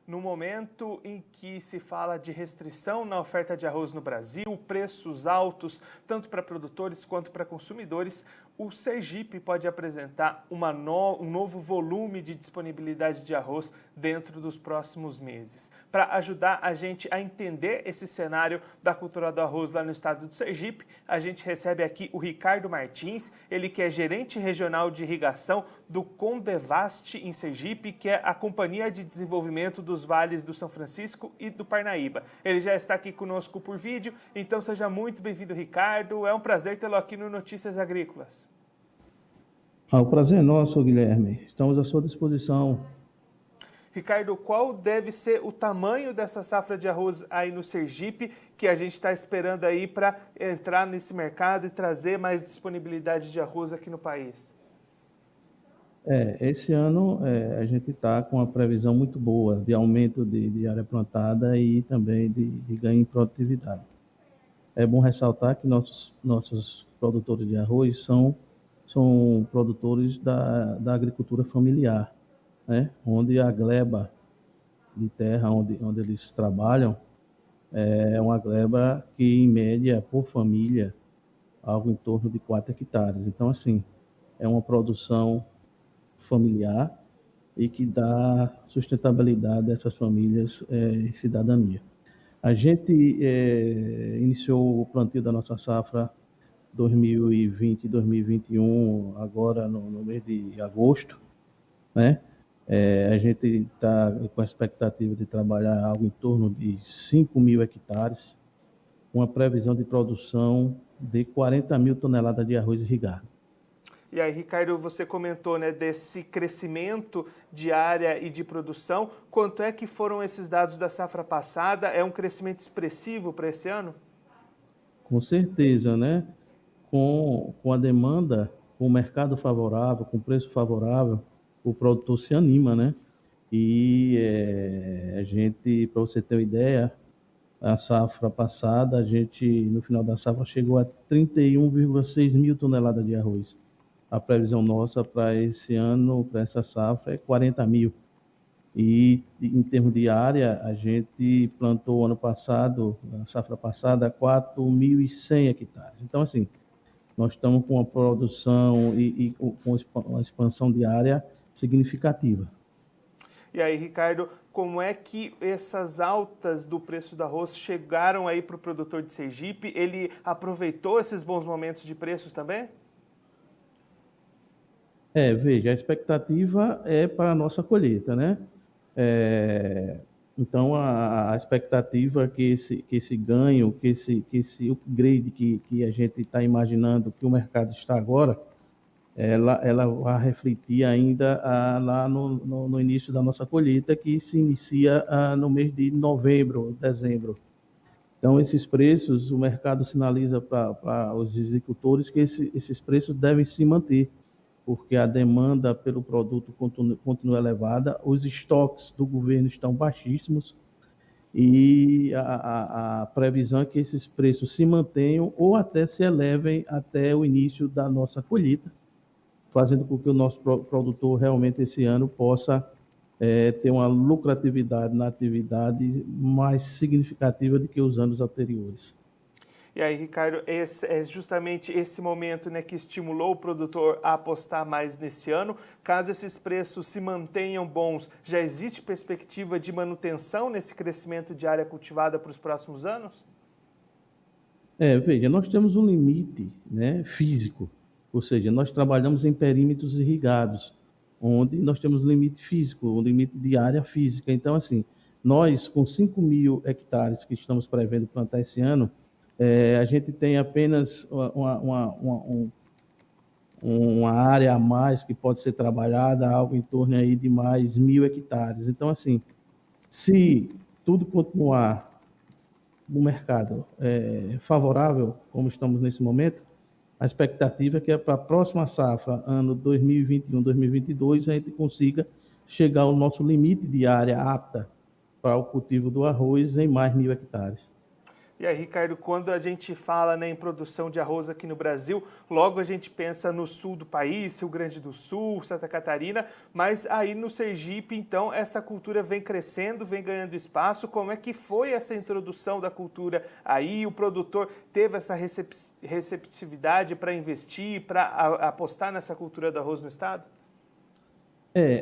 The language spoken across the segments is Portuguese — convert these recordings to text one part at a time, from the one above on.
No momento em que se fala de restrição na oferta de arroz no Brasil, preços altos, tanto para produtores quanto para consumidores, o Sergipe pode apresentar um novo volume de disponibilidade de arroz dentro dos próximos meses. Para ajudar a gente a entender esse cenário da cultura do arroz lá no estado do Sergipe, a gente recebe aqui o Ricardo Martins, ele que é gerente regional de irrigação do Condevast em Sergipe, que é a Companhia de Desenvolvimento dos Vales do São Francisco e do Parnaíba. Ele já está aqui conosco por vídeo, então seja muito bem-vindo, Ricardo. É um prazer tê-lo aqui no Notícias Agrícolas. O prazer é nosso, Guilherme. Estamos à sua disposição. Ricardo, qual deve ser o tamanho dessa safra de arroz aí no Sergipe, que a gente está esperando aí para entrar nesse mercado e trazer mais disponibilidade de arroz aqui no país? Esse ano a gente está com uma previsão muito boa de aumento de área plantada e também de ganho em produtividade. É bom ressaltar que nossos produtores de arroz são produtores da agricultura familiar, né? Onde a gleba de terra onde eles trabalham é uma gleba que, em média, por família, algo em torno de 4 hectares. Então, assim, é uma produção familiar e que dá sustentabilidade a essas famílias e cidadania. A gente iniciou o plantio da nossa safra 2020 e 2021 agora no mês de agosto, né? A gente está com a expectativa de trabalhar algo em torno de 5 mil hectares, uma previsão de produção de 40 mil toneladas de arroz irrigado. E aí, Ricardo, você comentou, né, desse crescimento de área e de produção. Quanto é que foram esses dados da safra passada? É um crescimento expressivo para esse ano? Com certeza, né? Com a demanda, com o mercado favorável, com o preço favorável, o produtor se anima, né? E a gente, para você ter uma ideia, a safra passada, no final da safra, chegou a 31,6 mil toneladas de arroz. A previsão nossa para esse ano, para essa safra, é 40 mil. E em termos de área, a gente plantou ano passado, na safra passada, 4.100 hectares. Então, assim, nós estamos com uma produção e com uma expansão de área significativa. E aí, Ricardo, como é que essas altas do preço do arroz chegaram aí para o produtor de Sergipe? Ele aproveitou esses bons momentos de preços também? Veja, a expectativa é para a nossa colheita, né? Então, a expectativa é que esse ganho, que esse upgrade que a gente está imaginando que o mercado está agora, ela vai refletir ainda lá no início da nossa colheita, que se inicia no mês de novembro, dezembro. Então, esses preços, o mercado sinaliza para os agricultores que esses preços devem se manter, porque a demanda pelo produto continua elevada, os estoques do governo estão baixíssimos e a previsão é que esses preços se mantenham ou até se elevem até o início da nossa colheita, fazendo com que o nosso produtor realmente esse ano possa ter uma lucratividade na atividade mais significativa do que os anos anteriores. E aí, Ricardo, é justamente esse momento, né, que estimulou o produtor a apostar mais nesse ano. Caso esses preços se mantenham bons, já existe perspectiva de manutenção nesse crescimento de área cultivada para os próximos anos? Veja, nós temos um limite, né, físico, ou seja, nós trabalhamos em perímetros irrigados, onde nós temos um limite físico, um limite de área física. Então, assim, nós com 5 mil hectares que estamos prevendo plantar esse ano, a gente tem apenas uma área a mais que pode ser trabalhada, algo em torno aí de mais 1.000 hectares. Então, assim, se tudo continuar no mercado favorável, como estamos nesse momento, a expectativa é que para a próxima safra, ano 2021, 2022, a gente consiga chegar ao nosso limite de área apta para o cultivo do arroz em mais 1.000 hectares. E aí, Ricardo, quando a gente fala, né, em produção de arroz aqui no Brasil, logo a gente pensa no sul do país, Rio Grande do Sul, Santa Catarina, mas aí no Sergipe, então, essa cultura vem crescendo, vem ganhando espaço. Como é que foi essa introdução da cultura aí? O produtor teve essa receptividade para investir, para apostar nessa cultura do arroz no estado?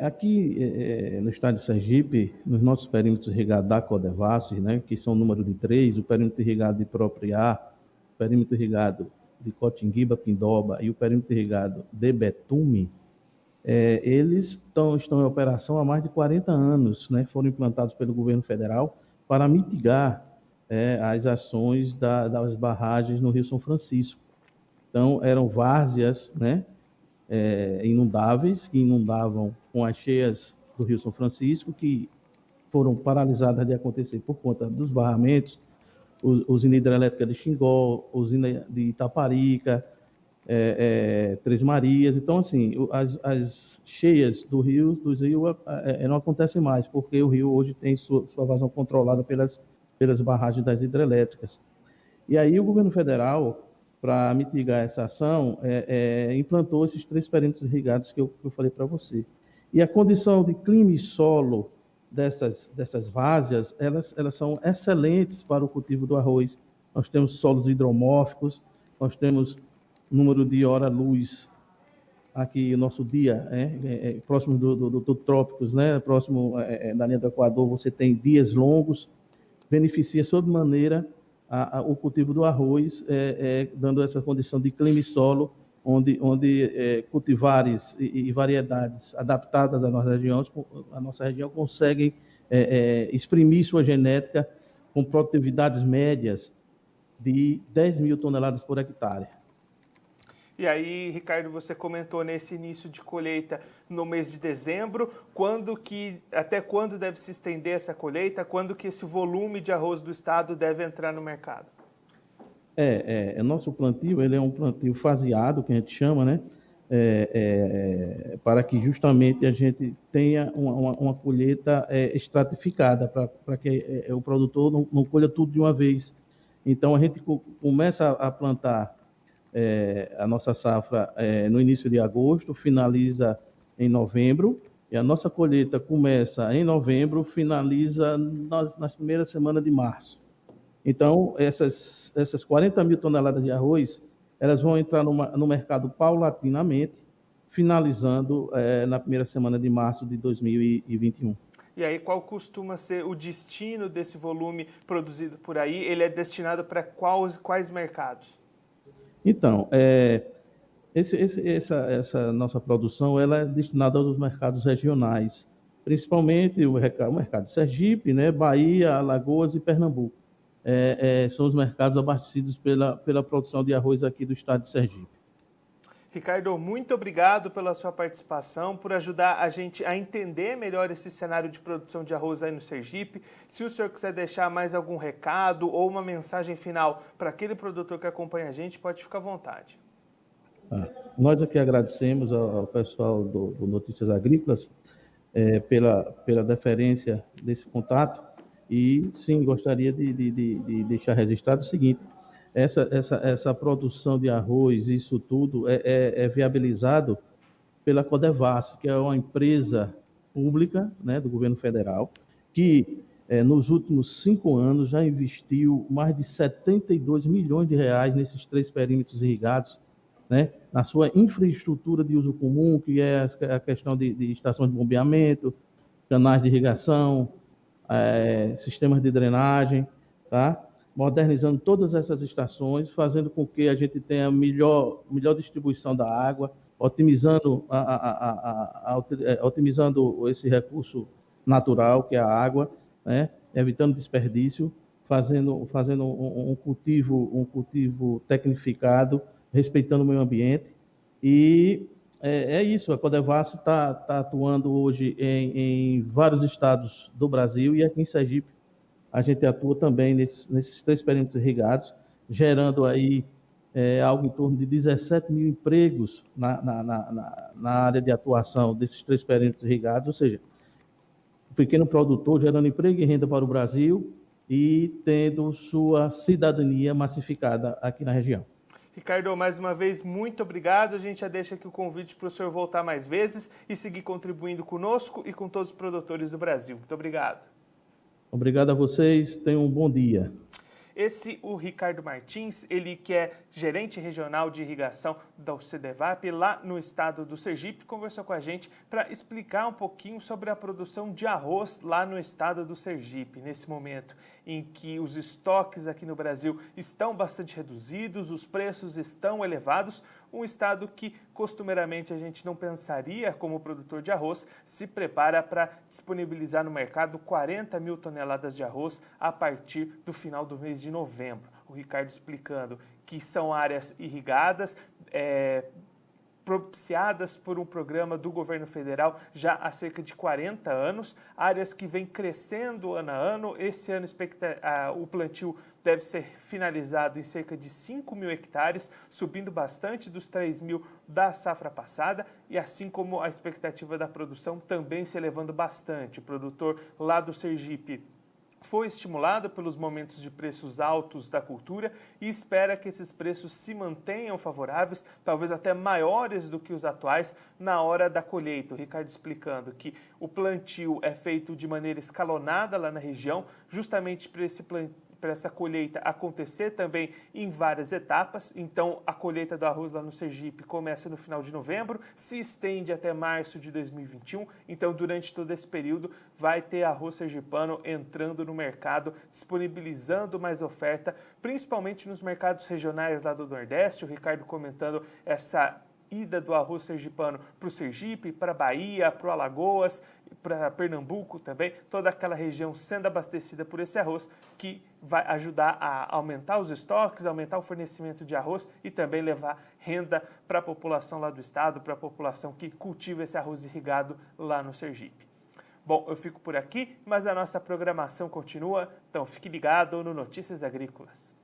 Aqui no estado de Sergipe, nos nossos perímetros irrigados da Codevasf, né, que são o número de 3, o perímetro irrigado de Propriá, o perímetro irrigado de Cotinguiba, Pindoba e o perímetro irrigado de Betume, eles estão em operação há mais de 40 anos, né, foram implantados pelo governo federal para mitigar as ações das barragens no Rio São Francisco. Então, eram várzeas, né, inundáveis, que inundavam com as cheias do Rio São Francisco, que foram paralisadas de acontecer por conta dos barramentos, usina hidrelétrica de Xingó, usina de Itaparica, Três Marias. Então, assim, as cheias dos rios não acontecem mais, porque o rio hoje tem sua vazão controlada pelas barragens das hidrelétricas. E aí o governo federal, para mitigar essa ação, implantou esses 3 perímetros irrigados que eu falei para você. E a condição de clima e solo dessas várzeas, elas são excelentes para o cultivo do arroz. Nós temos solos hidromórficos, nós temos número de hora-luz aqui, o nosso dia, próximo do trópicos, né? Próximo da linha do Equador, você tem dias longos, beneficia sobremaneira o cultivo do arroz, dando essa condição de clima e solo, onde cultivares e variedades adaptadas à nossa região conseguem exprimir sua genética com produtividades médias de 10 mil toneladas por hectare. E aí, Ricardo, você comentou nesse início de colheita no mês de dezembro, até quando deve se estender essa colheita, quando que esse volume de arroz do estado deve entrar no mercado? Nosso plantio, ele é um plantio faseado, que a gente chama, né? Para que justamente a gente tenha uma colheita estratificada, para que o produtor não colha tudo de uma vez. Então, a gente começa a plantar a nossa safra no início de agosto, finaliza em novembro, e a nossa colheita começa em novembro, finaliza nas primeiras semanas de março. Então, essas 40 mil toneladas de arroz, elas vão entrar no mercado paulatinamente, finalizando na primeira semana de março de 2021. E aí, qual costuma ser o destino desse volume produzido por aí? Ele é destinado para quais mercados? Então, essa nossa produção, ela é destinada aos mercados regionais, principalmente o mercado de Sergipe, né, Bahia, Alagoas e Pernambuco. São os mercados abastecidos pela produção de arroz aqui do estado de Sergipe. Ricardo, muito obrigado pela sua participação, por ajudar a gente a entender melhor esse cenário de produção de arroz aí no Sergipe. Se o senhor quiser deixar mais algum recado ou uma mensagem final para aquele produtor que acompanha a gente, pode ficar à vontade. Nós aqui agradecemos ao pessoal do Notícias Agrícolas pela deferência desse contato e, sim, gostaria de deixar registrado o seguinte: essa produção de arroz, isso tudo é viabilizado pela Codevasf, que é uma empresa pública, né, do governo federal, que nos últimos 5 anos já investiu mais de 72 milhões de reais nesses 3 perímetros irrigados, né, na sua infraestrutura de uso comum, que é a questão de estações de bombeamento, canais de irrigação, sistemas de drenagem, tá? Modernizando todas essas estações, fazendo com que a gente tenha melhor distribuição da água, otimizando esse recurso natural, que é a água, né? Evitando desperdício, fazendo um cultivo tecnificado, respeitando o meio ambiente. E isso, a Codevasf está atuando hoje em vários estados do Brasil, e aqui em Sergipe a gente atua também nesses 3 perímetros irrigados, gerando aí algo em torno de 17 mil empregos na área de atuação desses 3 perímetros irrigados, ou seja, o pequeno produtor gerando emprego e renda para o Brasil, e tendo sua cidadania massificada aqui na região. Ricardo, mais uma vez, muito obrigado. A gente já deixa aqui o convite para o senhor voltar mais vezes e seguir contribuindo conosco e com todos os produtores do Brasil. Muito obrigado. Obrigado a vocês, tenham um bom dia. Esse, o Ricardo Martins, ele que é gerente regional de irrigação da UCDEVAP lá no estado do Sergipe, conversou com a gente para explicar um pouquinho sobre a produção de arroz lá no estado do Sergipe, nesse momento em que os estoques aqui no Brasil estão bastante reduzidos, os preços estão elevados, um estado que costumeiramente a gente não pensaria como produtor de arroz, se prepara para disponibilizar no mercado 40 mil toneladas de arroz a partir do final do mês de novembro. O Ricardo explicando que são áreas irrigadas, propiciadas por um programa do governo federal já há cerca de 40 anos, áreas que vêm crescendo ano a ano. Esse ano o plantio deve ser finalizado em cerca de 5 mil hectares, subindo bastante dos 3 mil da safra passada, e assim como a expectativa da produção também se elevando bastante. O produtor lá do Sergipe foi estimulado pelos momentos de preços altos da cultura e espera que esses preços se mantenham favoráveis, talvez até maiores do que os atuais na hora da colheita. O Ricardo explicando que o plantio é feito de maneira escalonada lá na região, justamente para essa colheita acontecer também em várias etapas. Então, a colheita do arroz lá no Sergipe começa no final de novembro, se estende até março de 2021. Então, durante todo esse período, vai ter arroz sergipano entrando no mercado, disponibilizando mais oferta, principalmente nos mercados regionais lá do Nordeste. O Ricardo comentando essa ida do arroz sergipano para o Sergipe, para a Bahia, para o Alagoas, para Pernambuco também, toda aquela região sendo abastecida por esse arroz, que vai ajudar a aumentar os estoques, aumentar o fornecimento de arroz e também levar renda para a população lá do estado, para a população que cultiva esse arroz irrigado lá no Sergipe. Bom, eu fico por aqui, mas a nossa programação continua, então fique ligado no Notícias Agrícolas.